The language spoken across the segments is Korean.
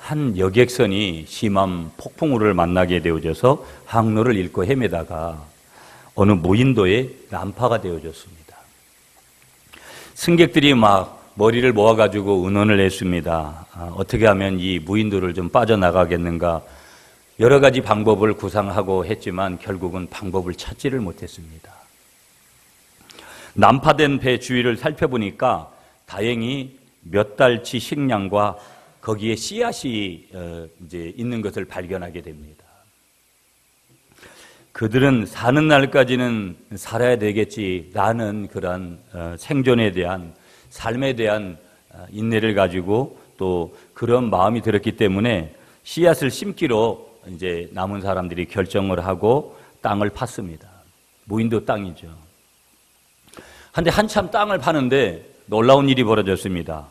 한 여객선이 심한 폭풍우를 만나게 되어져서 항로를 잃고 헤매다가 어느 무인도에 난파가 되어졌습니다. 승객들이 막 머리를 모아가지고 의논을 했습니다. 어떻게 하면 이 무인도를 좀 빠져나가겠는가, 여러 가지 방법을 구상하고 했지만 결국은 방법을 찾지를 못했습니다. 난파된 배 주위를 살펴보니까 다행히 몇 달치 식량과 거기에 씨앗이 이제 있는 것을 발견하게 됩니다. 그들은 사는 날까지는 살아야 되겠지라는 그런 생존에 대한, 삶에 대한 인내를 가지고 또 그런 마음이 들었기 때문에 씨앗을 심기로 이제 남은 사람들이 결정을 하고 땅을 팠습니다. 무인도 땅이죠. 한데 한참 땅을 파는데 놀라운 일이 벌어졌습니다.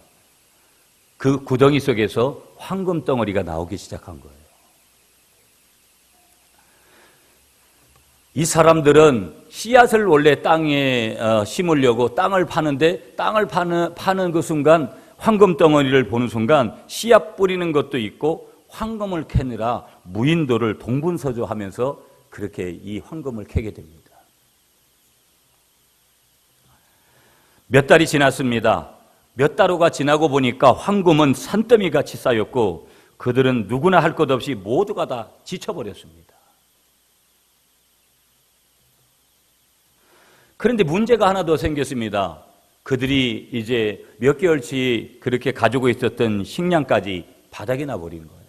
그 구덩이 속에서 황금 덩어리가 나오기 시작한 거예요. 이 사람들은 씨앗을 원래 땅에 심으려고 땅을 파는데, 땅을 파는 그 순간, 황금 덩어리를 보는 순간 씨앗 뿌리는 것도 있고 황금을 캐느라 무인도를 동분서주하면서 그렇게 이 황금을 캐게 됩니다. 몇 달이 지났습니다. 몇 달호가 지나고 보니까 황금은 산더미같이 쌓였고 그들은 누구나 할 것 없이 모두가 다 지쳐버렸습니다. 그런데 문제가 하나 더 생겼습니다. 그들이 이제 몇 개월치 그렇게 가지고 있었던 식량까지 바닥에 나버린 거예요.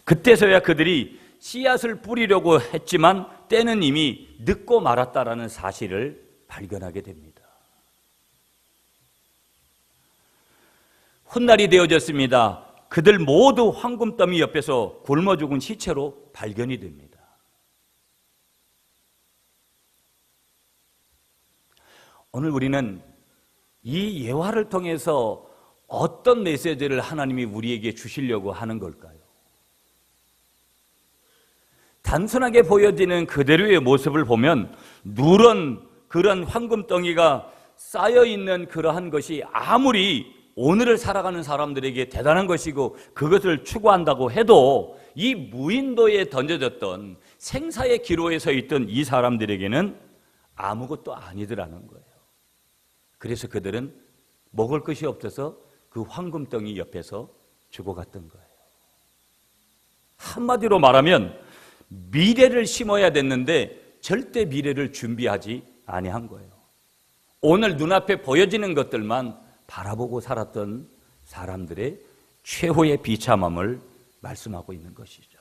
그때서야 그들이 씨앗을 뿌리려고 했지만 때는 이미 늦고 말았다라는 사실을 발견하게 됩니다. 훗날이 되어졌습니다. 그들 모두 황금더미 옆에서 굶어 죽은 시체로 발견이 됩니다. 오늘 우리는 이 예화를 통해서 어떤 메시지를 하나님이 우리에게 주시려고 하는 걸까요? 단순하게 보여지는 그대로의 모습을 보면 누런 그런 황금덩이가 쌓여있는 그러한 것이 아무리 오늘을 살아가는 사람들에게 대단한 것이고 그것을 추구한다고 해도 이 무인도에 던져졌던 생사의 기로에 서 있던 이 사람들에게는 아무것도 아니더라는 거예요. 그래서 그들은 먹을 것이 없어서 그 황금덩이 옆에서 죽어갔던 거예요. 한마디로 말하면 미래를 심어야 됐는데 절대 미래를 준비하지 아니한 거예요. 오늘 눈앞에 보여지는 것들만 바라보고 살았던 사람들의 최후의 비참함을 말씀하고 있는 것이죠.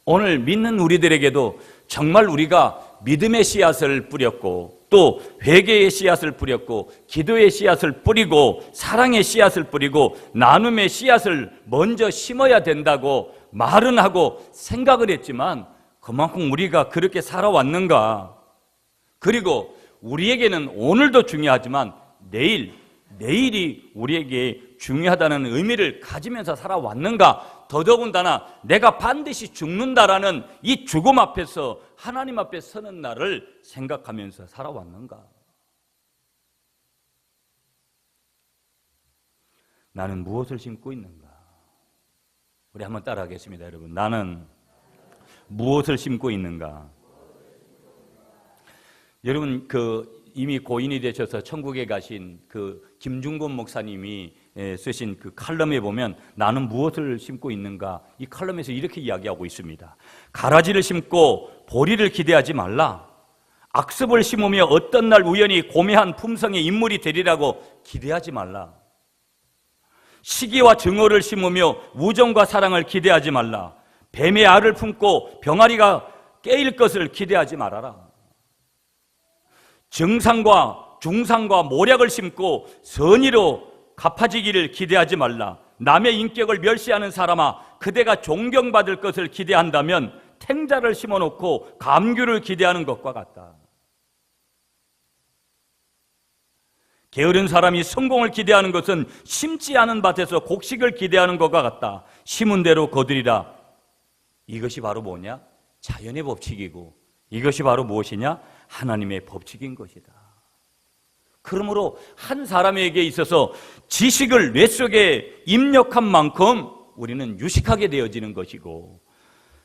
오늘 믿는 우리들에게도 정말 우리가 믿음의 씨앗을 뿌렸고 또 회개의 씨앗을 뿌렸고 기도의 씨앗을 뿌리고 사랑의 씨앗을 뿌리고 나눔의 씨앗을 먼저 심어야 된다고 말은 하고 생각을 했지만 그만큼 우리가 그렇게 살아왔는가? 그리고 우리에게는 오늘도 중요하지만 내일이 우리에게 중요하다는 의미를 가지면서 살아왔는가? 더더군다나 내가 반드시 죽는다라는 이 죽음 앞에서 하나님 앞에 서는 날을 생각하면서 살아왔는가? 나는 무엇을 심고 있는가? 우리 한번 따라하겠습니다, 여러분. 나는 무엇을 심고 있는가? 여러분, 이미 고인이 되셔서 천국에 가신 김중곤 목사님이 쓰신 그 칼럼에 보면 나는 무엇을 심고 있는가? 이 칼럼에서 이렇게 이야기하고 있습니다. 가라지를 심고 보리를 기대하지 말라. 악습을 심으며 어떤 날 우연히 고매한 품성의 인물이 되리라고 기대하지 말라. 시기와 증오를 심으며 우정과 사랑을 기대하지 말라. 뱀의 알을 품고 병아리가 깨일 것을 기대하지 말아라. 정상과 중상과 모략을 심고 선의로 갚아지기를 기대하지 말라. 남의 인격을 멸시하는 사람아, 그대가 존경받을 것을 기대한다면 탱자를 심어놓고 감귤을 기대하는 것과 같다. 게으른 사람이 성공을 기대하는 것은 심지 않은 밭에서 곡식을 기대하는 것과 같다. 심은 대로 거두리라. 이것이 바로 뭐냐? 자연의 법칙이고 이것이 바로 무엇이냐? 하나님의 법칙인 것이다. 그러므로 한 사람에게 있어서 지식을 뇌 속에 입력한 만큼 우리는 유식하게 되어지는 것이고,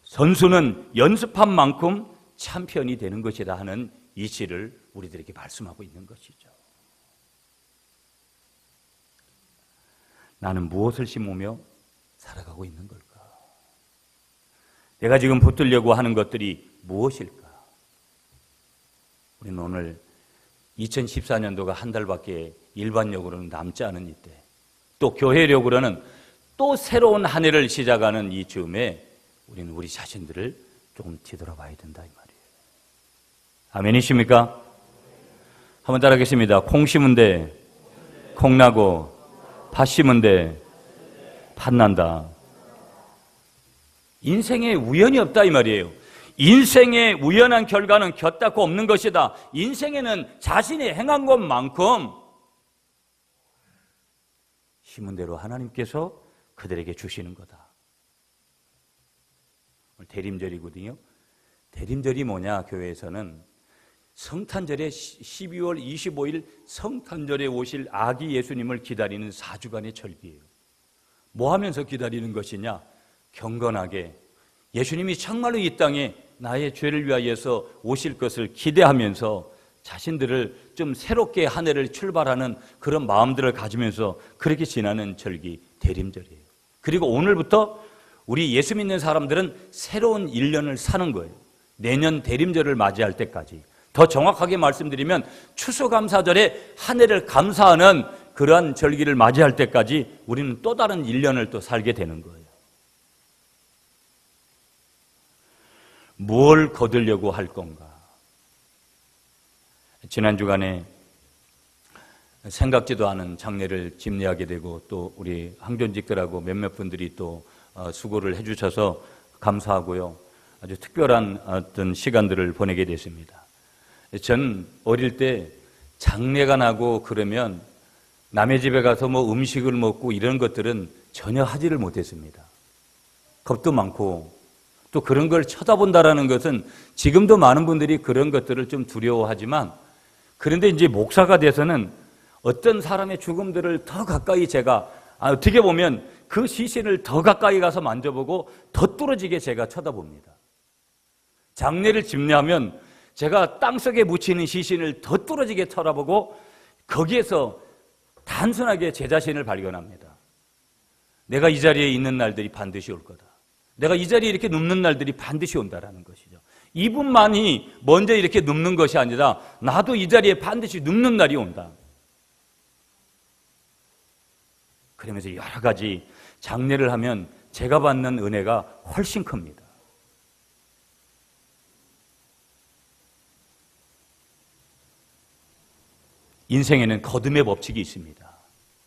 선수는 연습한 만큼 챔피언이 되는 것이다 하는 이치를 우리들에게 말씀하고 있는 것이죠. 나는 무엇을 심으며 살아가고 있는 걸까? 내가 지금 붙들려고 하는 것들이 무엇일까? 우리는 오늘 2014년도가 한 달밖에 일반력으로는 남지 않은 이때, 또 교회력으로는 또 새로운 한 해를 시작하는 이 즈음에 우리는 우리 자신들을 조금 뒤돌아봐야 된다 이 말이에요. 아멘이십니까? 한번 따라하겠습니다. 콩 심은데 콩 나고, 팥 심은데 팥 난다. 인생에 우연이 없다 이 말이에요. 인생의 우연한 결과는 곁닿고 없는 것이다. 인생에는 자신이 행한 것만큼 심은 대로 하나님께서 그들에게 주시는 거다. 대림절이거든요. 대림절이 뭐냐? 교회에서는 성탄절에 12월 25일 성탄절에 오실 아기 예수님을 기다리는 4주간의 절기예요. 뭐 하면서 기다리는 것이냐? 경건하게 예수님이 정말로 이 땅에 나의 죄를 위하여서 오실 것을 기대하면서 자신들을 좀 새롭게 한 해를 출발하는 그런 마음들을 가지면서 그렇게 지나는 절기 대림절이에요. 그리고 오늘부터 우리 예수 믿는 사람들은 새로운 1년을 사는 거예요. 내년 대림절을 맞이할 때까지. 더 정확하게 말씀드리면 추수감사절에 한 해를 감사하는 그러한 절기를 맞이할 때까지 우리는 또 다른 1년을 또 살게 되는 거예요. 뭘 거두려고 할 건가? 지난 주간에 생각지도 않은 장례를 집례하게 되고, 또 우리 항존직들하고 몇몇 분들이 또 수고를 해주셔서 감사하고요. 아주 특별한 어떤 시간들을 보내게 됐습니다. 전 어릴 때 장례가 나고 그러면 남의 집에 가서 뭐 음식을 먹고 이런 것들은 전혀 하지를 못했습니다. 겁도 많고, 또 그런 걸 쳐다본다라는 것은 지금도 많은 분들이 그런 것들을 좀 두려워하지만, 그런데 이제 목사가 돼서는 어떤 사람의 죽음들을 더 가까이 제가 어떻게 보면 그 시신을 더 가까이 가서 만져보고 더 뚫어지게 제가 쳐다봅니다. 장례를 집례하면 제가 땅속에 묻히는 시신을 더 뚫어지게 쳐다보고 거기에서 단순하게 제 자신을 발견합니다. 내가 이 자리에 있는 날들이 반드시 올 거다. 내가 이 자리에 이렇게 눕는 날들이 반드시 온다라는 것이죠. 이분만이 먼저 이렇게 눕는 것이 아니라 나도 이 자리에 반드시 눕는 날이 온다. 그러면서 여러 가지 장례를 하면 제가 받는 은혜가 훨씬 큽니다. 인생에는 거듭의 법칙이 있습니다.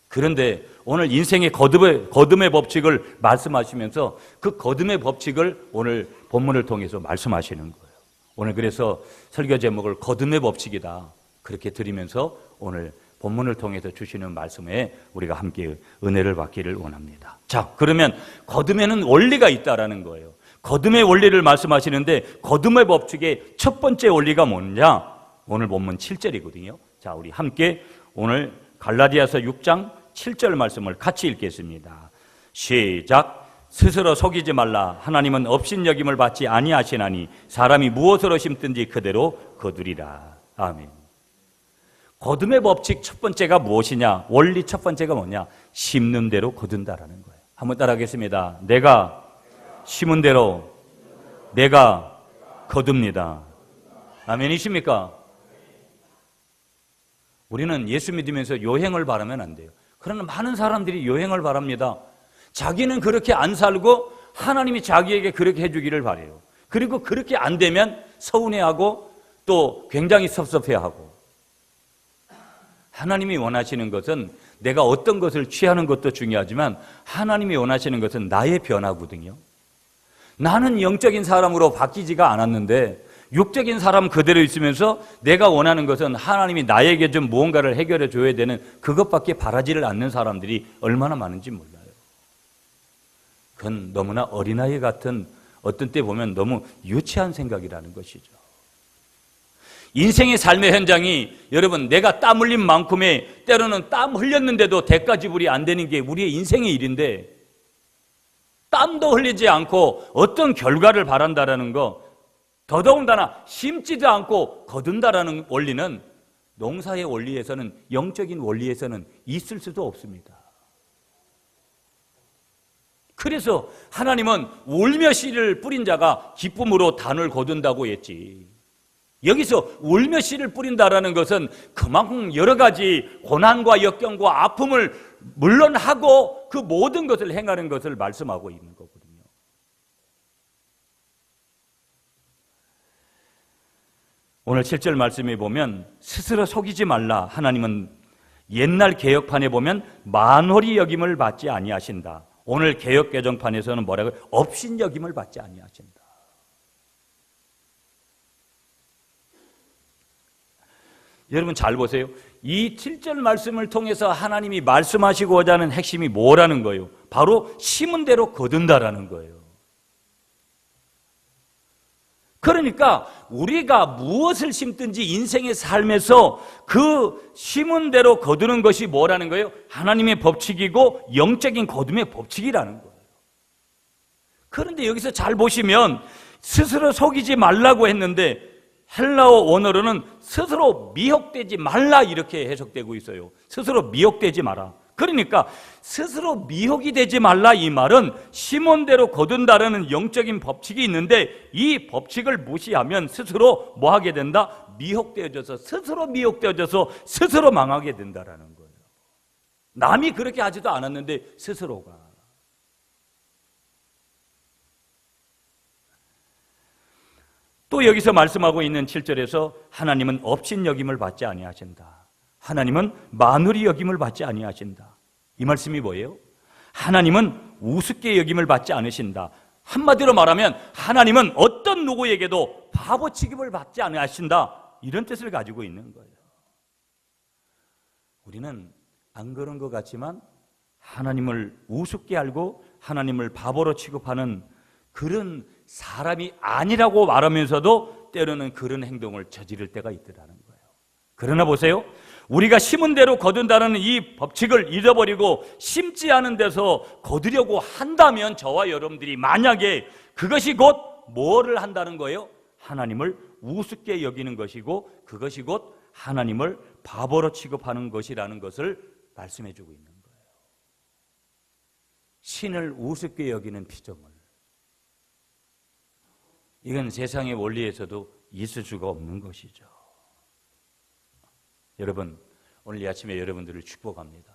그런데 오늘 인생의 거듭의 법칙을 말씀하시면서 그 거듭의 법칙을 오늘 본문을 통해서 말씀하시는 거예요. 오늘 그래서 설교 제목을 거듭의 법칙이다 그렇게 드리면서 오늘 본문을 통해서 주시는 말씀에 우리가 함께 은혜를 받기를 원합니다. 자, 그러면 거듭에는 원리가 있다라는 거예요. 거듭의 원리를 말씀하시는데 거듭의 법칙의 첫 번째 원리가 뭐냐? 오늘 본문 7절이거든요. 자, 우리 함께 오늘 갈라디아서 6장 7절 말씀을 같이 읽겠습니다. 시작. 스스로 속이지 말라. 하나님은 업신여김을 받지 아니하시나니 사람이 무엇으로 심든지 그대로 거두리라. 아멘. 거둠의 법칙 첫 번째가 무엇이냐? 원리 첫 번째가 뭐냐? 심는 대로 거둔다라는 거예요. 한번 따라하겠습니다. 내가 심은 대로 내가 거둡니다. 아멘이십니까? 우리는 예수 믿으면서 요행을 바라면 안 돼요. 그러나 많은 사람들이 요행을 바랍니다. 자기는 그렇게 안 살고 하나님이 자기에게 그렇게 해주기를 바라요. 그리고 그렇게 안 되면 서운해하고 또 굉장히 섭섭해하고. 하나님이 원하시는 것은 내가 어떤 것을 취하는 것도 중요하지만 하나님이 원하시는 것은 나의 변화거든요. 나는 영적인 사람으로 바뀌지가 않았는데 육적인 사람 그대로 있으면서 내가 원하는 것은 하나님이 나에게 좀 무언가를 해결해 줘야 되는 그것밖에 바라지를 않는 사람들이 얼마나 많은지 몰라요. 그건 너무나 어린아이 같은, 어떤 때 보면 너무 유치한 생각이라는 것이죠. 인생의 삶의 현장이 여러분 내가 땀 흘린 만큼의 때로는 땀 흘렸는데도 대가 지불이 안 되는 게 우리의 인생의 일인데 땀도 흘리지 않고 어떤 결과를 바란다라는 거 더더군다나 심지도 않고 거둔다라는 원리는 농사의 원리에서는 영적인 원리에서는 있을 수도 없습니다. 그래서 하나님은 울며 씨를 뿌린 자가 기쁨으로 단을 거둔다고 했지. 여기서 울며 씨를 뿌린다라는 것은 그만큼 여러 가지 고난과 역경과 아픔을 물론 하고 그 모든 것을 행하는 것을 말씀하고 있는 거거든요. 오늘 7절 말씀에 보면 스스로 속이지 말라. 하나님은 옛날 개혁판에 보면 만홀히 여김을 받지 아니하신다. 오늘 개혁 개정판에서는 뭐라고요? 업신여김을 받지 아니하신다. 여러분 잘 보세요. 이 7절 말씀을 통해서 하나님이 말씀하시고자 하는 핵심이 뭐라는 거예요? 바로 심은 대로 거둔다라는 거예요. 그러니까 우리가 무엇을 심든지 인생의 삶에서 그 심은 대로 거두는 것이 뭐라는 거예요? 하나님의 법칙이고 영적인 거둠의 법칙이라는 거예요. 그런데 여기서 잘 보시면 스스로 속이지 말라고 했는데 헬라어 원어로는 스스로 미혹되지 말라 이렇게 해석되고 있어요. 스스로 미혹되지 마라. 그러니까 스스로 미혹이 되지 말라 이 말은 심은 대로 거둔다라는 영적인 법칙이 있는데 이 법칙을 무시하면 스스로 뭐 하게 된다? 미혹되어져서 스스로 미혹되어져서 스스로 망하게 된다라는 거예요. 남이 그렇게 하지도 않았는데 스스로가. 또 여기서 말씀하고 있는 7절에서 하나님은 업신여김을 받지 아니하신다. 하나님은 만홀히 여김을 받지 아니하신다. 이 말씀이 뭐예요? 하나님은 우습게 여김을 받지 않으신다. 한마디로 말하면 하나님은 어떤 누구에게도 바보 취급을 받지 아니하신다. 이런 뜻을 가지고 있는 거예요. 우리는 안 그런 것 같지만 하나님을 우습게 알고 하나님을 바보로 취급하는 그런 사람이 아니라고 말하면서도 때로는 그런 행동을 저지를 때가 있더라는 거예요. 그러나 보세요. 우리가 심은 대로 거둔다는 이 법칙을 잃어버리고 심지 않은 데서 거두려고 한다면 저와 여러분들이 만약에 그것이 곧 뭐를 한다는 거예요? 하나님을 우습게 여기는 것이고 그것이 곧 하나님을 바보로 취급하는 것이라는 것을 말씀해 주고 있는 거예요. 신을 우습게 여기는 피조물. 이건 세상의 원리에서도 있을 수가 없는 것이죠. 여러분, 오늘 이 아침에 여러분들을 축복합니다.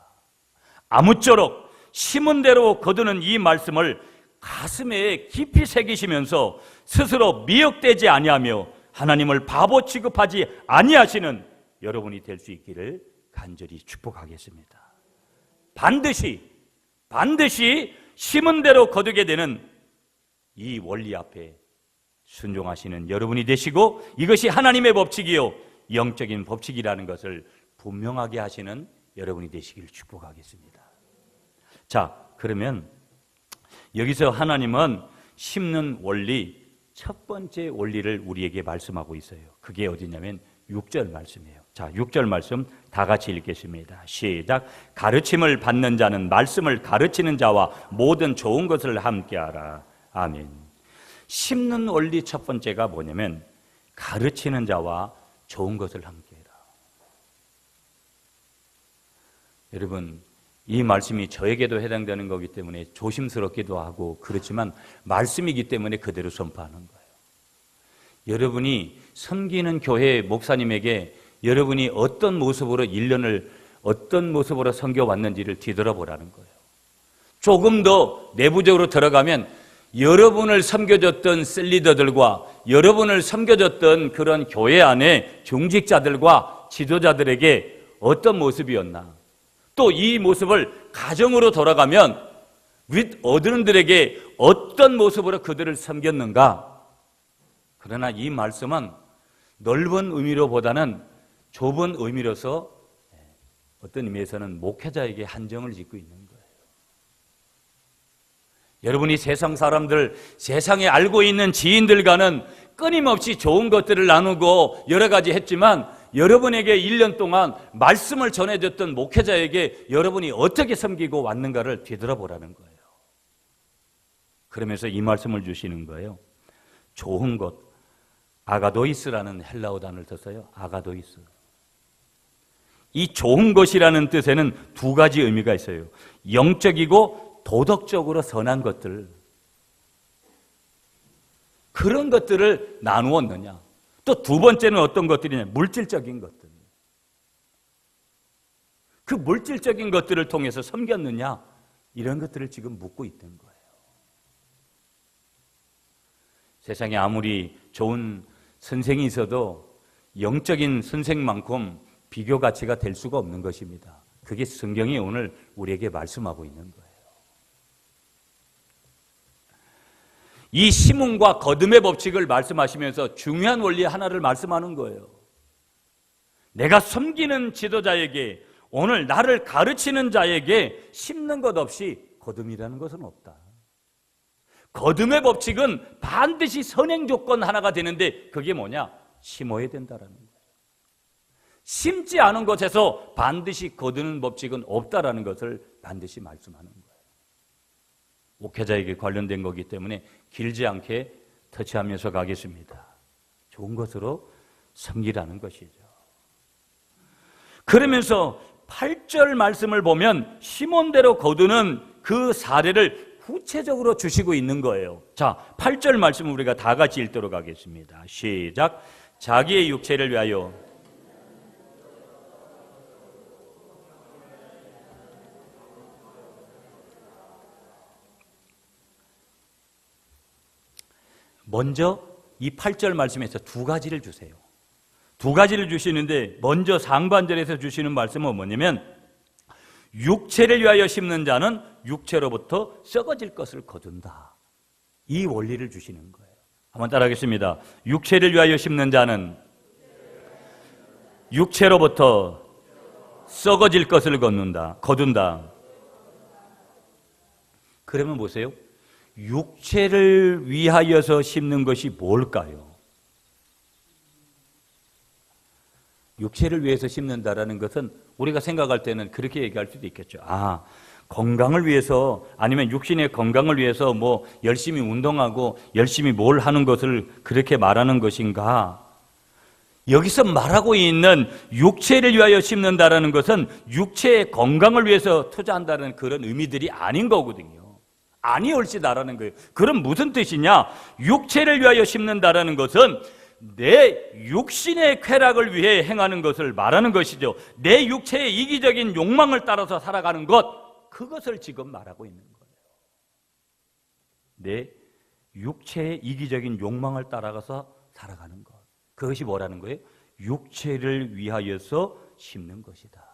아무쪼록 심은 대로 거두는 이 말씀을 가슴에 깊이 새기시면서 스스로 미혹되지 아니하며 하나님을 바보 취급하지 아니하시는 여러분이 될 수 있기를 간절히 축복하겠습니다. 반드시 심은 대로 거두게 되는 이 원리 앞에 순종하시는 여러분이 되시고 이것이 하나님의 법칙이요 영적인 법칙이라는 것을 분명하게 하시는 여러분이 되시기를 축복하겠습니다. 자, 그러면 여기서 하나님은 심는 원리 첫 번째 원리를 우리에게 말씀하고 있어요. 그게 어디냐면 6절 말씀이에요. 자, 6절 말씀 다 같이 읽겠습니다. 시작. 가르침을 받는 자는 말씀을 가르치는 자와 모든 좋은 것을 함께하라. 아멘. 심는 원리 첫 번째가 뭐냐면 가르치는 자와 좋은 것을 함께해라. 여러분, 이 말씀이 저에게도 해당되는 거기 때문에 조심스럽기도 하고 그렇지만 말씀이기 때문에 그대로 선포하는 거예요. 여러분이 섬기는 교회 목사님에게 여러분이 어떤 모습으로 1년을 어떤 모습으로 섬겨왔는지를 뒤돌아보라는 거예요. 조금 더 내부적으로 들어가면 여러분을 섬겨줬던 셀리더들과 여러분을 섬겨줬던 그런 교회 안에 중직자들과 지도자들에게 어떤 모습이었나, 또 이 모습을 가정으로 돌아가면 윗 어른들에게 어떤 모습으로 그들을 섬겼는가. 그러나 이 말씀은 넓은 의미로보다는 좁은 의미로서 어떤 의미에서는 목회자에게 한정을 짓고 있는 거예요. 여러분이 세상 사람들, 세상에 알고 있는 지인들과는 끊임없이 좋은 것들을 나누고 여러 가지 했지만 여러분에게 1년 동안 말씀을 전해줬던 목회자에게 여러분이 어떻게 섬기고 왔는가를 되돌아보라는 거예요. 그러면서 이 말씀을 주시는 거예요. 좋은 것, 아가도이스라는 헬라어 단어를 썼어요. 아가도이스. 이 좋은 것이라는 뜻에는 두 가지 의미가 있어요. 영적이고 도덕적으로 선한 것들, 그런 것들을 나누었느냐. 또 두 번째는 어떤 것들이냐? 물질적인 것들. 그 물질적인 것들을 통해서 섬겼느냐? 이런 것들을 지금 묻고 있던 거예요. 세상에 아무리 좋은 선생이 있어도 영적인 선생만큼 비교 가치가 될 수가 없는 것입니다. 그게 성경이 오늘 우리에게 말씀하고 있는 거예요. 이 시몬과 거듭의 법칙을 말씀하시면서 중요한 원리 하나를 말씀하는 거예요. 내가 섬기는 지도자에게, 오늘 나를 가르치는 자에게 심는 것 없이 거듭이라는 것은 없다. 거듭의 법칙은 반드시 선행 조건 하나가 되는데 그게 뭐냐? 심어야 된다라는 거예요. 심지 않은 것에서 반드시 거두는 법칙은 없다라는 것을 반드시 말씀하는 거예요. 목회자에게 관련된 거기 때문에 길지 않게 터치하면서 가겠습니다. 좋은 것으로 섬기라는 것이죠. 그러면서 8절 말씀을 보면 시몬대로 거두는 그 사례를 구체적으로 주시고 있는 거예요. 자, 8절 말씀 우리가 다 같이 읽도록 하겠습니다. 시작. 자기의 육체를 위하여 먼저 이 8절 말씀에서 두 가지를 주세요. 두 가지를 주시는데 먼저 상반절에서 주시는 말씀은 뭐냐면 육체를 위하여 심는 자는 육체로부터 썩어질 것을 거둔다. 이 원리를 주시는 거예요. 한번 따라하겠습니다. 육체를 위하여 심는 자는 육체로부터 썩어질 것을 거둔다. 그러면 보세요. 육체를 위하여서 심는 것이 뭘까요? 육체를 위해서 심는다라는 것은 우리가 생각할 때는 그렇게 얘기할 수도 있겠죠. 아, 건강을 위해서, 아니면 육신의 건강을 위해서 뭐 열심히 운동하고 열심히 뭘 하는 것을 그렇게 말하는 것인가? 여기서 말하고 있는 육체를 위하여 심는다라는 것은 육체의 건강을 위해서 투자한다는 그런 의미들이 아닌 거거든요. 아니올시다라는 거예요. 그럼 무슨 뜻이냐? 육체를 위하여 심는다라는 것은 내 육신의 쾌락을 위해 행하는 것을 말하는 것이죠. 내 육체의 이기적인 욕망을 따라서 살아가는 것, 그것을 지금 말하고 있는 거예요. 내 육체의 이기적인 욕망을 따라가서 살아가는 것, 그것이 뭐라는 거예요? 육체를 위하여서 심는 것이다.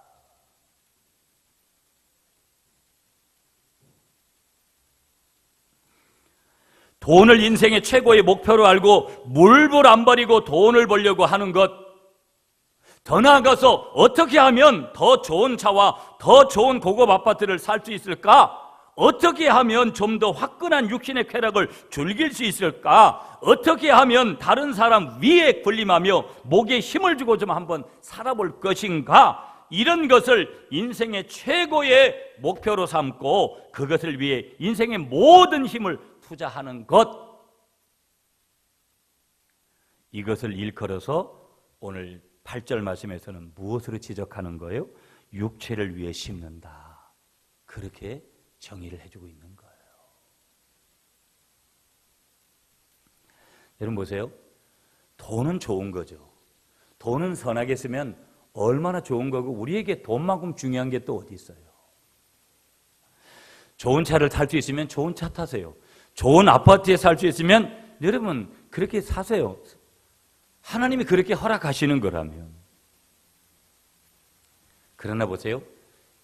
돈을 인생의 최고의 목표로 알고 물불 안 버리고 돈을 벌려고 하는 것, 더 나아가서 어떻게 하면 더 좋은 차와 더 좋은 고급 아파트를 살 수 있을까? 어떻게 하면 좀 더 화끈한 육신의 쾌락을 즐길 수 있을까? 어떻게 하면 다른 사람 위에 군림하며 목에 힘을 주고 좀 한번 살아볼 것인가? 이런 것을 인생의 최고의 목표로 삼고 그것을 위해 인생의 모든 힘을 투자하는 것, 이것을 일컬어서 오늘 8절 말씀에서는 무엇으로 지적하는 거예요? 육체를 위해 심는다. 그렇게 정의를 해주고 있는 거예요. 여러분 보세요. 돈은 좋은 거죠. 돈은 선하게 쓰면 얼마나 좋은 거고 우리에게 돈만큼 중요한 게 또 어디 있어요? 좋은 차를 탈 수 있으면 좋은 차 타세요. 좋은 아파트에 살 수 있으면 여러분 그렇게 사세요. 하나님이 그렇게 허락하시는 거라면. 그러나 보세요.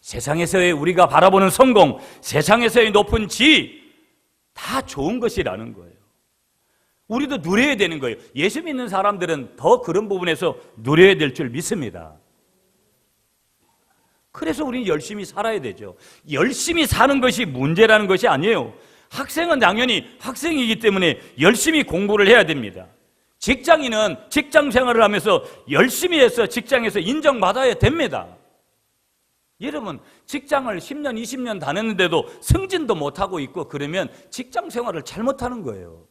세상에서의 우리가 바라보는 성공, 세상에서의 높은 지위, 다 좋은 것이라는 거예요. 우리도 누려야 되는 거예요. 예수 믿는 사람들은 더 그런 부분에서 누려야 될 줄 믿습니다. 그래서 우리는 열심히 살아야 되죠. 열심히 사는 것이 문제라는 것이 아니에요. 학생은 당연히 학생이기 때문에 열심히 공부를 해야 됩니다. 직장인은 직장 생활을 하면서 열심히 해서 직장에서 인정받아야 됩니다. 여러분, 직장을 10년, 20년 다녔는데도 승진도 못하고 있고 그러면 직장 생활을 잘못하는 거예요.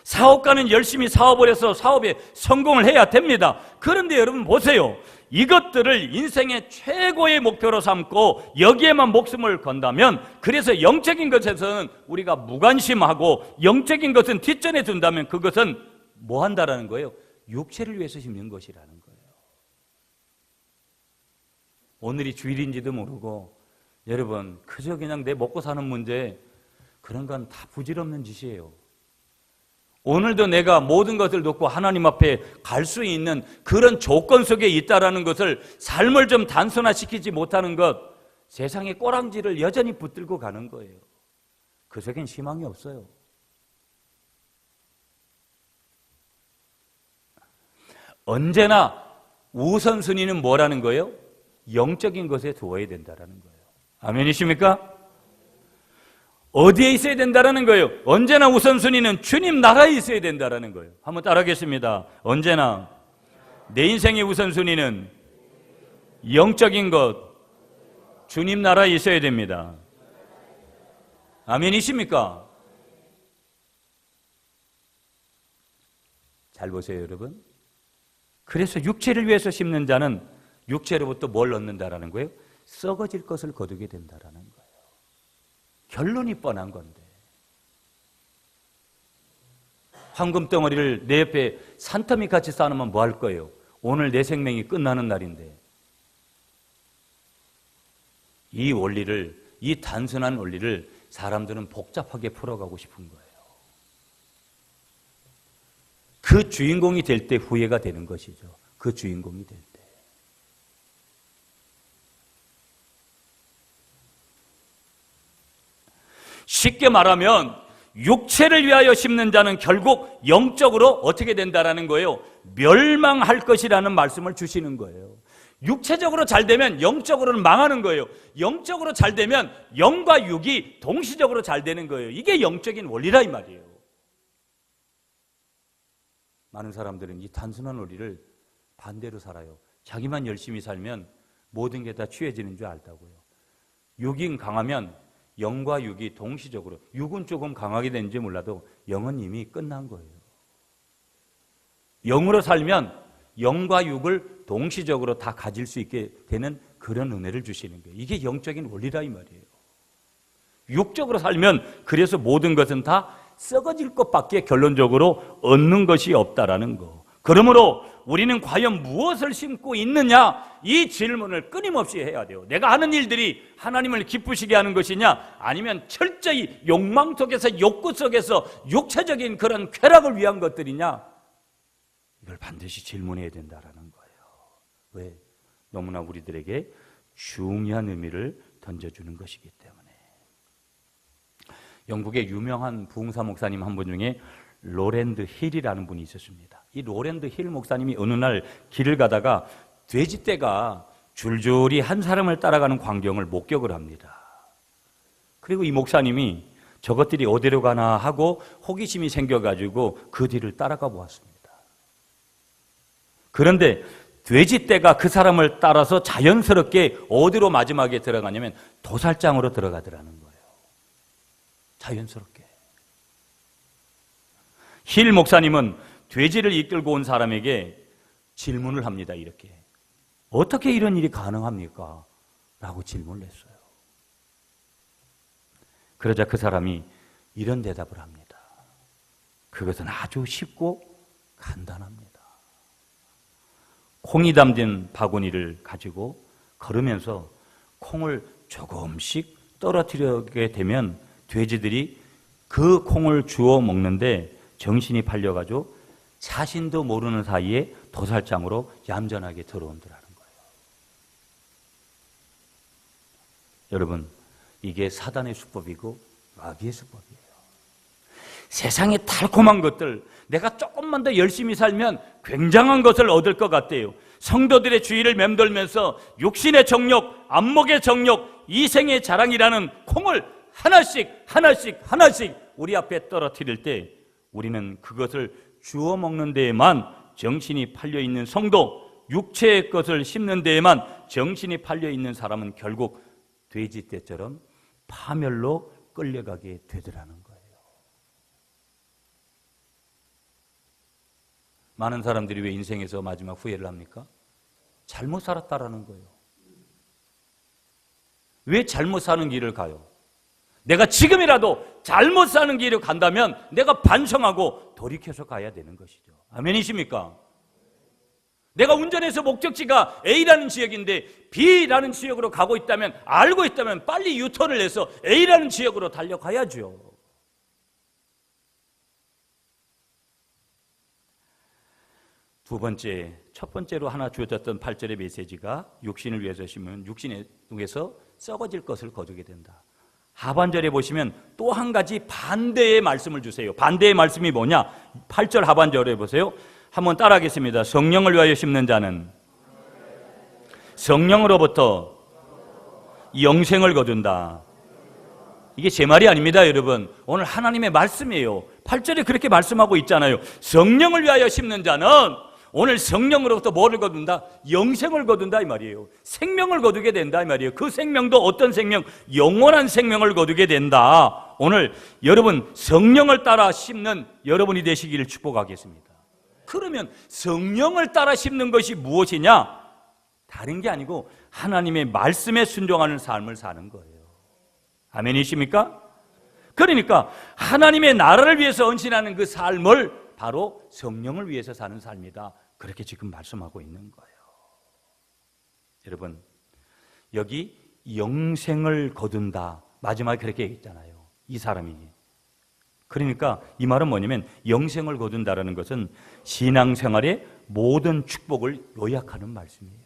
사업가는 열심히 사업을 해서 사업에 성공을 해야 됩니다. 그런데 여러분 보세요. 이것들을 인생의 최고의 목표로 삼고 여기에만 목숨을 건다면, 그래서 영적인 것에서는 우리가 무관심하고 영적인 것은 뒷전에 둔다면 그것은 뭐 한다라는 거예요? 육체를 위해서 심는 것이라는 거예요. 오늘이 주일인지도 모르고 여러분 그저 그냥 내 먹고 사는 문제, 그런 건 다 부질없는 짓이에요. 오늘도 내가 모든 것을 놓고 하나님 앞에 갈 수 있는 그런 조건 속에 있다라는 것을, 삶을 좀 단순화시키지 못하는 것, 세상의 꼬랑지를 여전히 붙들고 가는 거예요. 그 속엔 희망이 없어요. 언제나 우선순위는 뭐라는 거예요? 영적인 것에 두어야 된다라는 거예요. 아멘이십니까? 어디에 있어야 된다라는 거예요? 언제나 우선순위는 주님 나라에 있어야 된다라는 거예요. 한번 따라하겠습니다. 언제나 내 인생의 우선순위는 영적인 것, 주님 나라에 있어야 됩니다. 아멘이십니까? 잘 보세요, 여러분. 그래서 육체를 위해서 심는 자는 육체로부터 뭘 얻는다라는 거예요? 썩어질 것을 거두게 된다라는 거예요. 결론이 뻔한 건데, 황금덩어리를 내 옆에 산더미 같이 쌓아놓으면 뭐 할 거예요? 오늘 내 생명이 끝나는 날인데. 이 원리를, 이 단순한 원리를 사람들은 복잡하게 풀어가고 싶은 거예요. 그 주인공이 될 때 후회가 되는 것이죠. 그 주인공이 될 때. 쉽게 말하면 육체를 위하여 심는 자는 결국 영적으로 어떻게 된다라는 거예요? 멸망할 것이라는 말씀을 주시는 거예요. 육체적으로 잘 되면 영적으로는 망하는 거예요. 영적으로 잘 되면 영과 육이 동시적으로 잘 되는 거예요. 이게 영적인 원리라 이 말이에요. 많은 사람들은 이 단순한 원리를 반대로 살아요. 자기만 열심히 살면 모든 게 다 취해지는 줄 알다고요. 육이 강하면 영과 육이 동시적으로, 육은 조금 강하게 되는지 몰라도 영은 이미 끝난 거예요. 영으로 살면 영과 육을 동시적으로 다 가질 수 있게 되는 그런 은혜를 주시는 거예요. 이게 영적인 원리라 이 말이에요. 육적으로 살면 그래서 모든 것은 다 썩어질 것밖에 결론적으로 얻는 것이 없다라는 거. 그러므로 우리는 과연 무엇을 심고 있느냐, 이 질문을 끊임없이 해야 돼요. 내가 하는 일들이 하나님을 기쁘시게 하는 것이냐, 아니면 철저히 욕망 속에서, 욕구 속에서 육체적인 그런 쾌락을 위한 것들이냐, 이걸 반드시 질문해야 된다라는 거예요. 왜? 너무나 우리들에게 중요한 의미를 던져주는 것이기 때문에. 영국의 유명한 부흥사 목사님 한 분 중에 로랜드 힐이라는 분이 있었습니다. 이 로랜드 힐 목사님이 어느 날 길을 가다가 돼지떼가 줄줄이 한 사람을 따라가는 광경을 목격을 합니다. 그리고 이 목사님이 저것들이 어디로 가나 하고 호기심이 생겨가지고 그 뒤를 따라가 보았습니다. 그런데 돼지떼가 그 사람을 따라서 자연스럽게 어디로 마지막에 들어가냐면 도살장으로 들어가더라는 거예요. 자연스럽게. 힐 목사님은 돼지를 이끌고 온 사람에게 질문을 합니다. 이렇게. 어떻게 이런 일이 가능합니까? 라고 질문을 했어요. 그러자 그 사람이 이런 대답을 합니다. 그것은 아주 쉽고 간단합니다. 콩이 담긴 바구니를 가지고 걸으면서 콩을 조금씩 떨어뜨리게 되면 돼지들이 그 콩을 주워 먹는데 정신이 팔려가지고 자신도 모르는 사이에 도살장으로 얌전하게 들어온다는 거예요. 여러분, 이게 사단의 수법이고 마귀의 수법이에요. 세상의 달콤한 것들, 내가 조금만 더 열심히 살면 굉장한 것을 얻을 것 같대요. 성도들의 주의를 맴돌면서 육신의 정욕, 안목의 정욕, 이생의 자랑이라는 콩을 하나씩 우리 앞에 떨어뜨릴 때 우리는 그것을 주워 먹는 데에만 정신이 팔려 있는 성도, 육체의 것을 심는 데에만 정신이 팔려 있는 사람은 결국 돼지떼처럼 파멸로 끌려가게 되더라는 거예요. 많은 사람들이 왜 인생에서 마지막 후회를 합니까? 잘못 살았다라는 거예요. 왜 잘못 사는 길을 가요? 내가 지금이라도 잘못 사는 길을 간다면 내가 반성하고 돌이켜서 가야 되는 것이죠. 아멘이십니까? 내가 운전해서 목적지가 A라는 지역인데 B라는 지역으로 가고 있다면, 알고 있다면 빨리 유턴을 해서 A라는 지역으로 달려가야죠. 두 번째, 첫 번째로 하나 주어졌던 8절의 메시지가 육신을 위해서 심으면 육신에 위해서 썩어질 것을 거두게 된다. 하반절에 보시면 또 한 가지 반대의 말씀을 주세요. 반대의 말씀이 뭐냐? 8절 하반절에 보세요. 한번 따라하겠습니다. 성령을 위하여 심는 자는 성령으로부터 영생을 거둔다. 이게 제 말이 아닙니다, 여러분. 오늘 하나님의 말씀이에요. 8절에 그렇게 말씀하고 있잖아요. 성령을 위하여 심는 자는 오늘 성령으로부터 뭐를 거둔다? 영생을 거둔다 이 말이에요. 생명을 거두게 된다 이 말이에요. 그 생명도 어떤 생명? 영원한 생명을 거두게 된다. 오늘 여러분 성령을 따라 심는 여러분이 되시기를 축복하겠습니다. 그러면 성령을 따라 심는 것이 무엇이냐? 다른 게 아니고 하나님의 말씀에 순종하는 삶을 사는 거예요. 아멘이십니까? 그러니까 하나님의 나라를 위해서 헌신하는 그 삶을 바로 성령을 위해서 사는 삶이다. 그렇게 지금 말씀하고 있는 거예요. 여러분, 여기 영생을 거둔다. 마지막에 그렇게 얘기했잖아요. 이 사람이. 그러니까 이 말은 뭐냐면 영생을 거둔다라는 것은 신앙생활의 모든 축복을 요약하는 말씀이에요.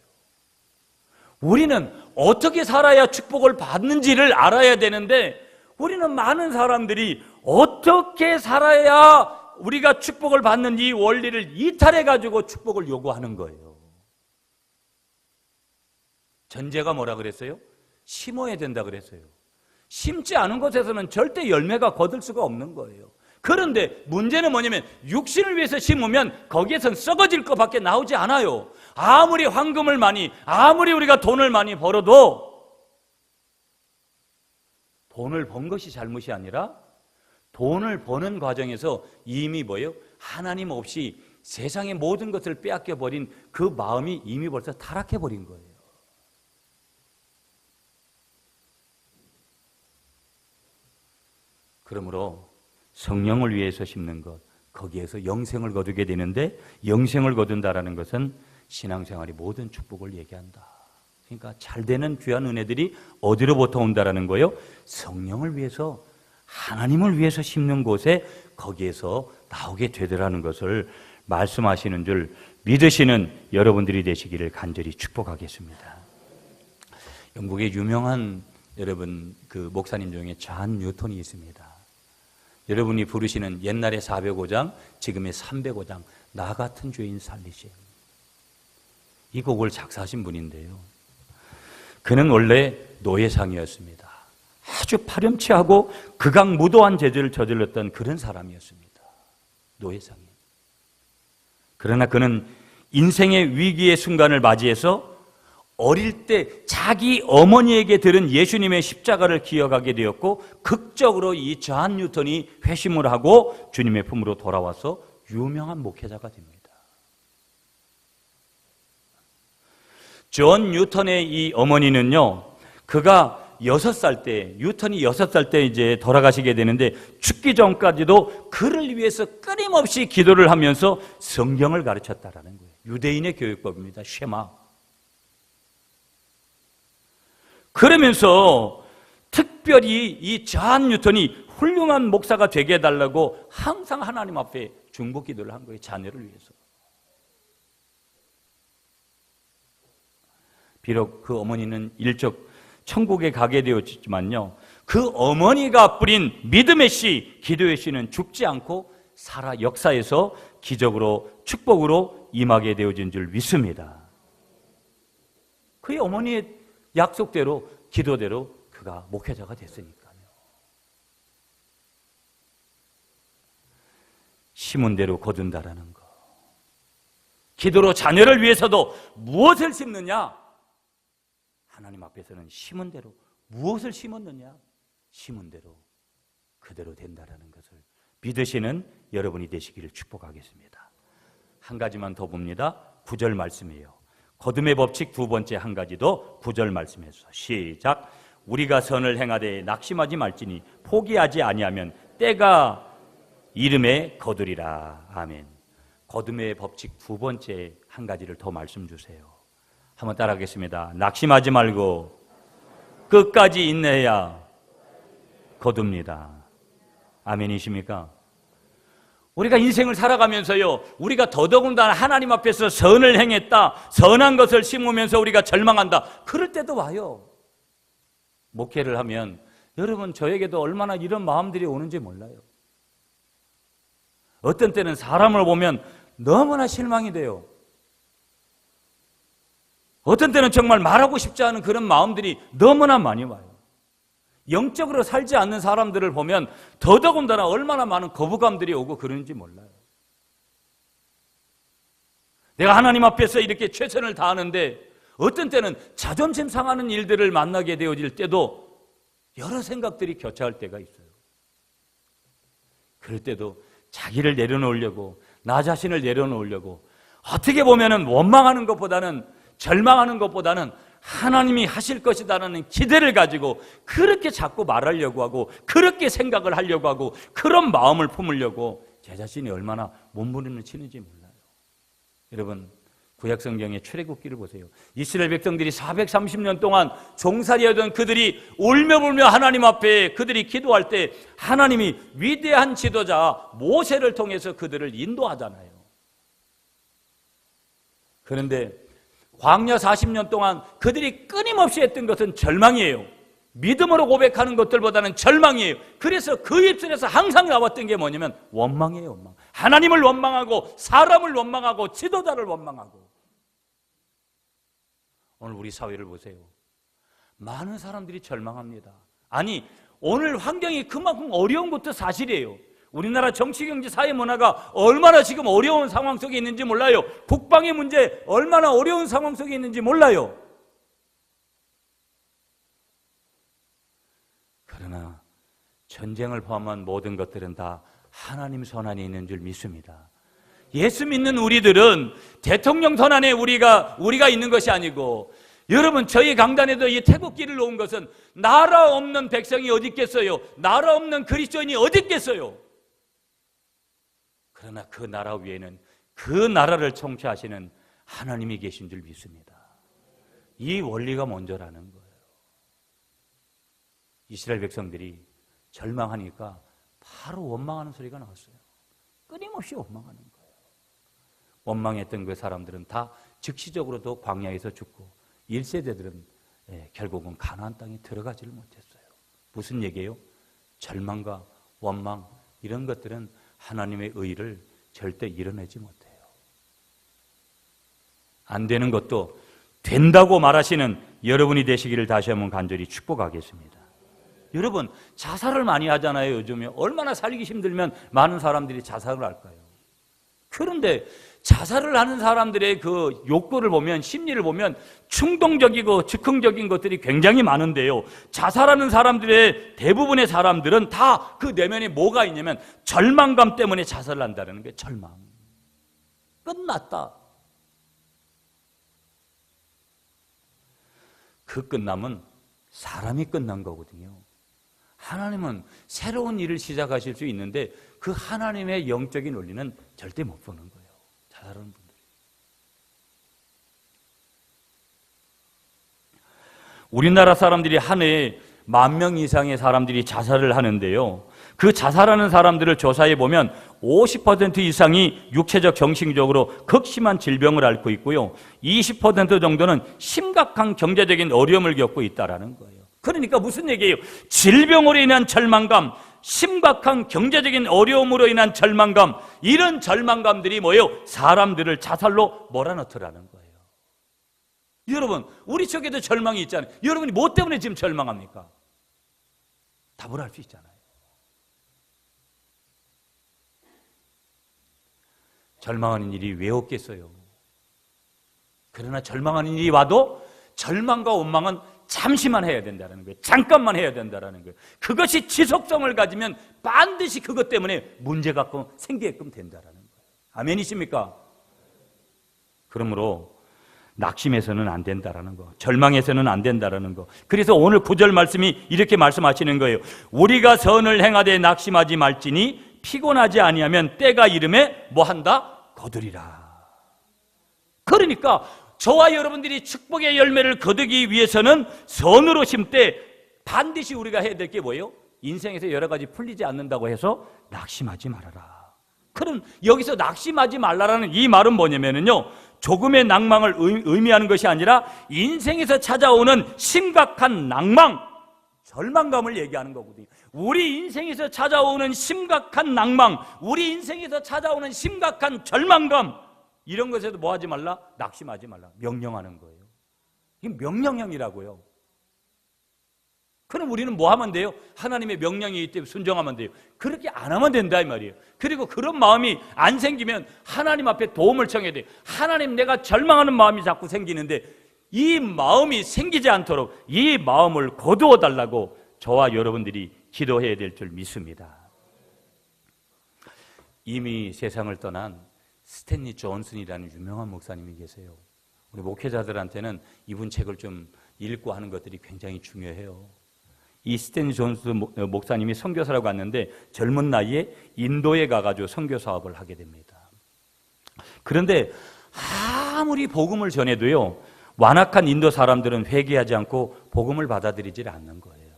우리는 어떻게 살아야 축복을 받는지를 알아야 되는데 우리는 많은 사람들이 어떻게 살아야 우리가 축복을 받는 이 원리를 이탈해가지고 축복을 요구하는 거예요. 전제가 뭐라 그랬어요? 심어야 된다 그랬어요. 심지 않은 곳에서는 절대 열매가 거둘 수가 없는 거예요. 그런데 문제는 뭐냐면 육신을 위해서 심으면 거기에선 썩어질 것밖에 나오지 않아요. 아무리 황금을 많이, 아무리 우리가 돈을 많이 벌어도 돈을 번 것이 잘못이 아니라 돈을 버는 과정에서 이미 뭐예요? 하나님 없이 세상의 모든 것을 빼앗겨 버린 그 마음이 이미 벌써 타락해 버린 거예요. 그러므로 성령을 위해서 심는 것, 거기에서 영생을 거두게 되는데 영생을 거둔다라는 것은 신앙생활의 모든 축복을 얘기한다. 그러니까 잘되는 귀한 은혜들이 어디로부터 온다라는 거예요? 성령을 위해서, 하나님을 위해서 심는 곳에 거기에서 나오게 되더라는 것을 말씀하시는 줄 믿으시는 여러분들이 되시기를 간절히 축복하겠습니다. 영국의 유명한 여러분 그 목사님 중에 존 뉴턴이 있습니다. 여러분이 부르시는 옛날의 405장, 지금의 305장, 나 같은 죄인 살리심. 이 곡을 작사하신 분인데요. 그는 원래 노예상이었습니다. 아주 파렴치하고 극악무도한 죄를 저질렀던 그런 사람이었습니다. 노예상이. 그러나 그는 인생의 위기의 순간을 맞이해서 어릴 때 자기 어머니에게 들은 예수님의 십자가를 기억하게 되었고 극적으로 이 존 뉴턴이 회심을 하고 주님의 품으로 돌아와서 유명한 목회자가 됩니다. 존 뉴턴의 이 어머니는요, 그가 6살 때, 뉴턴이 6살 때 이제 돌아가시게 되는데 죽기 전까지도 그를 위해서 끊임없이 기도를 하면서 성경을 가르쳤다라는 거예요. 유대인의 교육법입니다. 쉐마. 그러면서 특별히 이 존 뉴턴이 훌륭한 목사가 되게 해달라고 항상 하나님 앞에 중보 기도를 한 거예요. 자녀를 위해서. 비록 그 어머니는 일찍 천국에 가게 되었지만요, 그 어머니가 뿌린 믿음의 씨, 기도의 씨는 죽지 않고 살아 역사에서 기적으로 축복으로 임하게 되어진 줄 믿습니다. 그의 어머니의 약속대로, 기도대로 그가 목회자가 됐으니까요. 심은 대로 거둔다라는 거. 기도로 자녀를 위해서도 무엇을 심느냐? 하나님 앞에서는 심은 대로, 무엇을 심었느냐? 심은 대로 그대로 된다라는 것을 믿으시는 여러분이 되시기를 축복하겠습니다. 한 가지만 더 봅니다. 9절 말씀이에요. 거듭의 법칙 두 번째 한 가지도 9절 말씀에서 시작. 우리가 선을 행하되 낙심하지 말지니 포기하지 아니하면 때가 이름에 거두리라. 아멘. 거듭의 법칙 두 번째 한 가지를 더 말씀 주세요. 한번 따라하겠습니다. 낙심하지 말고 끝까지 인내해야 거둡니다. 아멘이십니까? 우리가 인생을 살아가면서요, 우리가 더더군다나 하나님 앞에서 선을 행했다, 선한 것을 심으면서 우리가 절망한다, 그럴 때도 와요. 목회를 하면 여러분, 저에게도 얼마나 이런 마음들이 오는지 몰라요. 어떤 때는 사람을 보면 너무나 실망이 돼요. 어떤 때는 정말 말하고 싶지 않은 그런 마음들이 너무나 많이 와요. 영적으로 살지 않는 사람들을 보면 더더군다나 얼마나 많은 거부감들이 오고 그러는지 몰라요. 내가 하나님 앞에서 이렇게 최선을 다하는데 어떤 때는 자존심 상하는 일들을 만나게 되어질 때도 여러 생각들이 교차할 때가 있어요. 그럴 때도 자기를 내려놓으려고, 나 자신을 내려놓으려고, 어떻게 보면은 원망하는 것보다는, 절망하는 것보다는 하나님이 하실 것이다라는 기대를 가지고 그렇게 자꾸 말하려고 하고, 그렇게 생각을 하려고 하고, 그런 마음을 품으려고 제 자신이 얼마나 몸부림을 치는지 몰라요. 여러분, 구약성경의 출애굽기를 보세요. 이스라엘 백성들이 430년 동안 종살이하던 그들이 울며불며 하나님 앞에 그들이 기도할 때 하나님이 위대한 지도자 모세를 통해서 그들을 인도하잖아요. 그런데 광야 40년 동안 그들이 끊임없이 했던 것은 절망이에요. 믿음으로 고백하는 것들보다는 절망이에요. 그래서 그 입술에서 항상 나왔던 게 뭐냐면 원망이에요. 원망. 하나님을 원망하고 사람을 원망하고 지도자를 원망하고. 오늘 우리 사회를 보세요. 많은 사람들이 절망합니다. 아니, 오늘 환경이 그만큼 어려운 것도 사실이에요. 우리나라 정치, 경제, 사회, 문화가 얼마나 지금 어려운 상황 속에 있는지 몰라요. 국방의 문제 얼마나 어려운 상황 속에 있는지 몰라요. 그러나 전쟁을 포함한 모든 것들은 다 하나님 손안에 있는 줄 믿습니다. 예수 믿는 우리들은 대통령 손안에 우리가 있는 것이 아니고, 여러분, 저희 강단에도 이 태국기를 놓은 것은 나라 없는 백성이 어디 있겠어요? 나라 없는 그리스도인이 어디 있겠어요? 그러나 그 나라 위에는 그 나라를 통치하시는 하나님이 계신 줄 믿습니다. 이 원리가 먼저라는 거예요. 이스라엘 백성들이 절망하니까 바로 원망하는 소리가 나왔어요. 끊임없이 원망하는 거예요. 원망했던 그 사람들은 다 즉시적으로도 광야에서 죽고 1세대들은 결국은 가나안 땅에 들어가지를 못했어요. 무슨 얘기예요? 절망과 원망 이런 것들은 하나님의 의를 절대 이뤄내지 못해요. 안 되는 것도 된다고 말하시는 여러분이 되시기를 다시 한번 간절히 축복하겠습니다. 여러분, 자살을 많이 하잖아요. 요즘에 얼마나 살기 힘들면 많은 사람들이 자살을 할까요? 그런데 자살을 하는 사람들의 그 욕구를 보면, 심리를 보면 충동적이고 즉흥적인 것들이 굉장히 많은데요. 자살하는 사람들의 대부분의 사람들은 다 그 내면에 뭐가 있냐면 절망감 때문에 자살을 한다는 게 절망. 끝났다. 그 끝남은 사람이 끝난 거거든요. 하나님은 새로운 일을 시작하실 수 있는데 그 하나님의 영적인 원리는 절대 못 보는 거예요. 자살하는 분들이. 우리나라 사람들이 한 해에 10,000명 이상의 사람들이 자살을 하는데요. 그 자살하는 사람들을 조사해 보면 50% 이상이 육체적, 정신적으로 극심한 질병을 앓고 있고요. 20% 정도는 심각한 경제적인 어려움을 겪고 있다는 거예요. 그러니까 무슨 얘기예요? 질병으로 인한 절망감, 심각한 경제적인 어려움으로 인한 절망감, 이런 절망감들이 뭐예요? 사람들을 자살로 몰아넣더라는 거예요. 여러분, 우리 쪽에도 절망이 있잖아요. 여러분이 뭐 때문에 지금 절망합니까? 답을 할 수 있잖아요. 절망하는 일이 왜 없겠어요? 그러나 절망하는 일이 와도 절망과 원망은 잠시만 해야 된다는 거예요. 잠깐만 해야 된다는 거예요. 그것이 지속성을 가지면 반드시 그것 때문에 문제가 생기게끔 된다는 거예요. 아멘이십니까? 그러므로 낙심해서는 안 된다는 거, 절망해서는 안 된다는 거. 그래서 오늘 9절 말씀이 이렇게 말씀하시는 거예요. 우리가 선을 행하되 낙심하지 말지니 피곤하지 아니하면 때가 이름에 뭐한다? 거두리라. 그러니까 저와 여러분들이 축복의 열매를 거두기 위해서는 선으로 심되 반드시 우리가 해야 될 게 뭐예요? 인생에서 여러 가지 풀리지 않는다고 해서 낙심하지 말아라. 그럼 여기서 낙심하지 말라라는 이 말은 뭐냐면요, 조금의 낭망을 의미하는 것이 아니라 인생에서 찾아오는 심각한 낭망, 절망감을 얘기하는 거거든요. 우리 인생에서 찾아오는 심각한 낭망, 우리 인생에서 찾아오는 심각한 절망감, 이런 것에도 뭐 하지 말라? 낙심하지 말라. 명령하는 거예요. 이게 명령형이라고요. 그럼 우리는 뭐 하면 돼요? 하나님의 명령이기 때문에 순종하면 돼요. 그렇게 안 하면 된다 이 말이에요. 그리고 그런 마음이 안 생기면 하나님 앞에 도움을 청해야 돼요. 하나님, 내가 절망하는 마음이 자꾸 생기는데 이 마음이 생기지 않도록 이 마음을 거두어 달라고 저와 여러분들이 기도해야 될 줄 믿습니다. 이미 세상을 떠난 스탠리 존슨이라는 유명한 목사님이 계세요. 우리 목회자들한테는 이분 책을 좀 읽고 하는 것들이 굉장히 중요해요. 이 스탠리 존슨 목사님이 선교사라고 왔는데 젊은 나이에 인도에 가가지고 선교 사업을 하게 됩니다. 그런데 아무리 복음을 전해도요, 완악한 인도 사람들은 회개하지 않고 복음을 받아들이질 않는 거예요.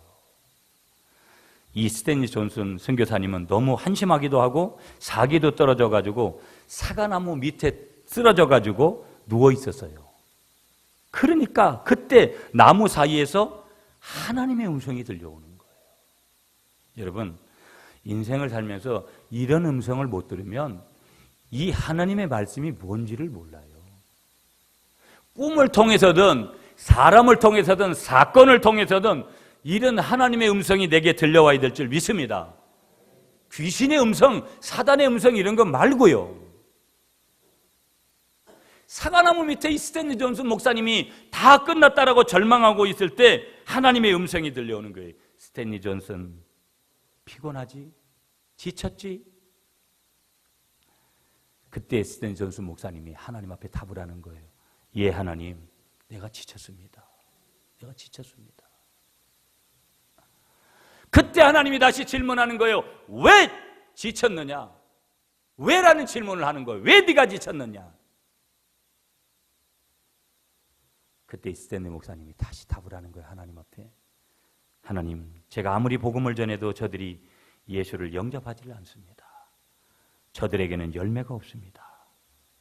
이 스탠리 존슨 선교사님은 너무 한심하기도 하고 사기도 떨어져가지고 사과나무 밑에 쓰러져가지고 누워 있었어요. 그러니까 그때 나무 사이에서 하나님의 음성이 들려오는 거예요. 여러분, 인생을 살면서 이런 음성을 못 들으면 이 하나님의 말씀이 뭔지를 몰라요. 꿈을 통해서든 사람을 통해서든 사건을 통해서든 이런 하나님의 음성이 내게 들려와야 될 줄 믿습니다. 귀신의 음성, 사단의 음성 이런 거 말고요. 사과나무 밑에 이 스탠리 존슨 목사님이 다 끝났다라고 절망하고 있을 때 하나님의 음성이 들려오는 거예요. 스탠리 존슨, 피곤하지? 지쳤지? 그때 스탠리 존슨 목사님이 하나님 앞에 답을 하는 거예요. 예, 하나님, 내가 지쳤습니다. 내가 지쳤습니다. 그때 하나님이 다시 질문하는 거예요. 왜 지쳤느냐? 왜라는 질문을 하는 거예요. 왜 네가 지쳤느냐? 그때 스탠리 목사님이 다시 답을 하는 거예요. 하나님 앞에. 하나님, 제가 아무리 복음을 전해도 저들이 예수를 영접하지 않습니다. 저들에게는 열매가 없습니다.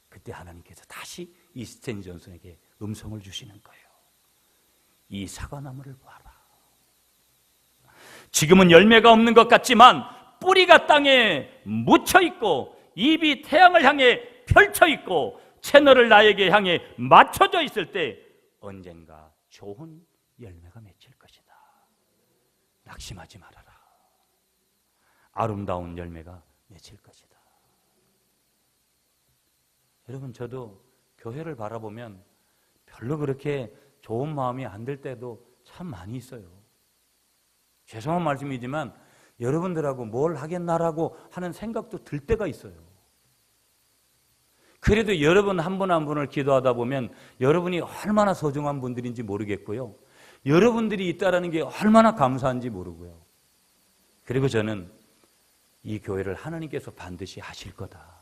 그때 하나님께서 다시 이 스탠리 존슨에게 음성을 주시는 거예요. 이 사과나무를 봐라. 지금은 열매가 없는 것 같지만 뿌리가 땅에 묻혀 있고 잎이 태양을 향해 펼쳐 있고 채널을 나에게 향해 맞춰져 있을 때 언젠가 좋은 열매가 맺힐 것이다. 낙심하지 말아라. 아름다운 열매가 맺힐 것이다. 여러분, 저도 교회를 바라보면 별로 그렇게 좋은 마음이 안 들 때도 참 많이 있어요. 죄송한 말씀이지만 여러분들하고 뭘 하겠나라고 하는 생각도 들 때가 있어요. 그래도 여러분 한 분 한 분을 기도하다 보면 여러분이 얼마나 소중한 분들인지 모르겠고요. 여러분들이 있다라는 게 얼마나 감사한지 모르고요. 그리고 저는 이 교회를 하나님께서 반드시 하실 거다.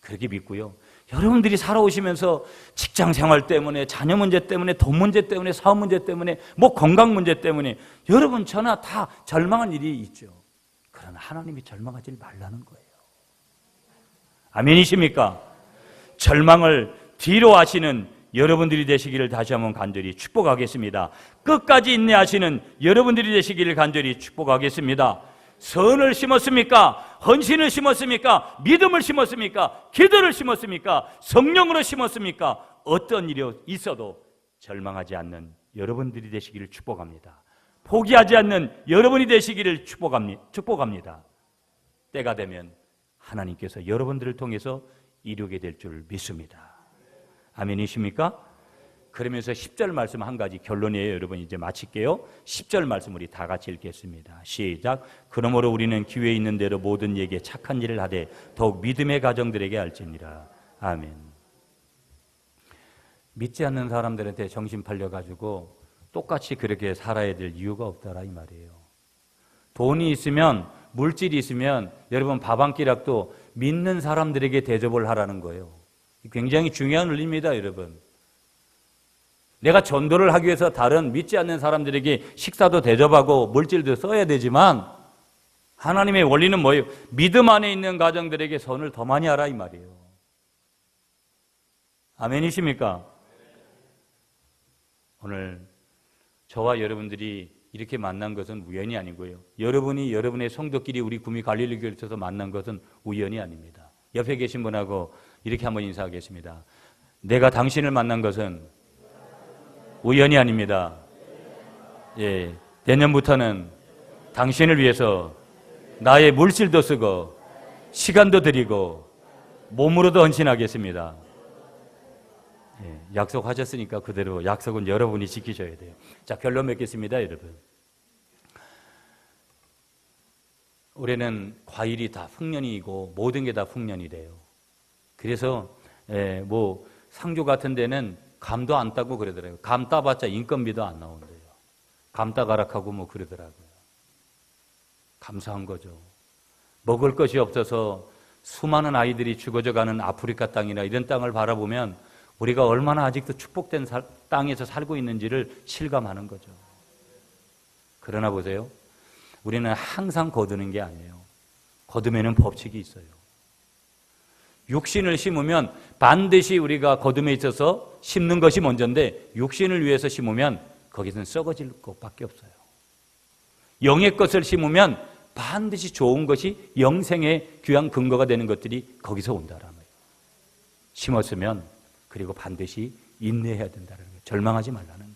그렇게 믿고요. 여러분들이 살아오시면서 직장 생활 때문에, 자녀 문제 때문에, 돈 문제 때문에, 사업 문제 때문에, 뭐 건강 문제 때문에 여러분 저나 다 절망한 일이 있죠. 그러나 하나님이 절망하지 말라는 거예요. 아멘이십니까? 절망을 뒤로 하시는 여러분들이 되시기를 다시 한번 간절히 축복하겠습니다. 끝까지 인내하시는 여러분들이 되시기를 간절히 축복하겠습니다. 선을 심었습니까? 헌신을 심었습니까? 믿음을 심었습니까? 기도를 심었습니까? 성령으로 심었습니까? 어떤 일이 있어도 절망하지 않는 여러분들이 되시기를 축복합니다. 포기하지 않는 여러분이 되시기를 축복합니다. 때가 되면 하나님께서 여러분들을 통해서 이루게 될 줄 믿습니다. 아멘이십니까? 그러면서 10절 말씀 한 가지 결론이에요. 여러분 이제 마칠게요. 10절 말씀 우리 다 같이 읽겠습니다. 시작. 그러므로 우리는 기회 있는 대로 모든 이에게 착한 일을 하되 더욱 믿음의 가정들에게 할지니라. 아멘. 믿지 않는 사람들한테 정신 팔려가지고 똑같이 그렇게 살아야 될 이유가 없다라 이 말이에요. 돈이 있으면, 물질이 있으면 여러분 밥 한 끼락도 믿는 사람들에게 대접을 하라는 거예요. 굉장히 중요한 원리입니다, 여러분. 내가 전도를 하기 위해서 다른 믿지 않는 사람들에게 식사도 대접하고 물질도 써야 되지만 하나님의 원리는 뭐예요? 믿음 안에 있는 가정들에게 선을 더 많이 하라 이 말이에요. 아멘이십니까? 오늘 저와 여러분들이 이렇게 만난 것은 우연이 아니고요. 여러분이 여러분의 성도끼리 우리 구미 갈릴리 교회에 있어서 만난 것은 우연이 아닙니다. 옆에 계신 분하고 이렇게 한번 인사하겠습니다. 내가 당신을 만난 것은 우연이 아닙니다. 예, 내년부터는 당신을 위해서 나의 물질도 쓰고 시간도 드리고 몸으로도 헌신하겠습니다. 예, 약속하셨으니까 그대로 약속은 여러분이 지키셔야 돼요. 자, 결론 맺겠습니다, 여러분. 올해는 과일이 다 풍년이고 모든 게 다 풍년이래요. 그래서 뭐 상주 같은 데는 감도 안 따고 그러더라고요. 감 따봤자 인건비도 안 나온대요. 감 따가락하고 뭐 그러더라고요. 감사한 거죠. 먹을 것이 없어서 수많은 아이들이 죽어져가는 아프리카 땅이나 이런 땅을 바라보면 우리가 얼마나 아직도 축복된 땅에서 살고 있는지를 실감하는 거죠. 그러나 보세요. 우리는 항상 거두는 게 아니에요. 거둠에는 법칙이 있어요. 육신을 심으면 반드시 우리가 거둠에 있어서 심는 것이 먼저인데 육신을 위해서 심으면 거기서는 썩어질 것밖에 없어요. 영의 것을 심으면 반드시 좋은 것이 영생의 귀한 근거가 되는 것들이 거기서 온다라는 거예요. 심었으면 그리고 반드시 인내해야 된다는 거예요. 절망하지 말라는 거예요.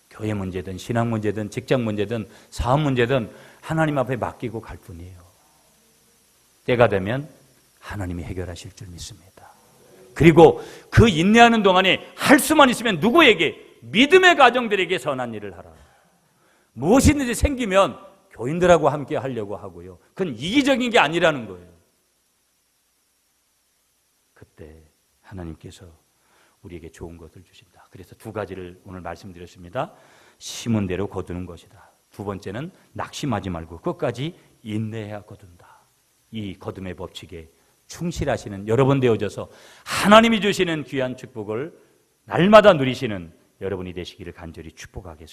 교회 문제든 신앙 문제든 직장 문제든 사업 문제든 하나님 앞에 맡기고 갈 뿐이에요. 때가 되면 하나님이 해결하실 줄 믿습니다. 그리고 그 인내하는 동안에 할 수만 있으면 누구에게? 믿음의 가정들에게 선한 일을 하라. 무엇이든지 생기면 교인들하고 함께 하려고 하고요. 그건 이기적인 게 아니라는 거예요. 그때 하나님께서 우리에게 좋은 것을 주신다. 그래서 두 가지를 오늘 말씀드렸습니다. 심은 대로 거두는 것이다. 두 번째는 낙심하지 말고 끝까지 인내해야 거둔다. 이 거둠의 법칙에 충실하시는 여러분 되어져서 하나님이 주시는 귀한 축복을 날마다 누리시는 여러분이 되시기를 간절히 축복하겠습니다.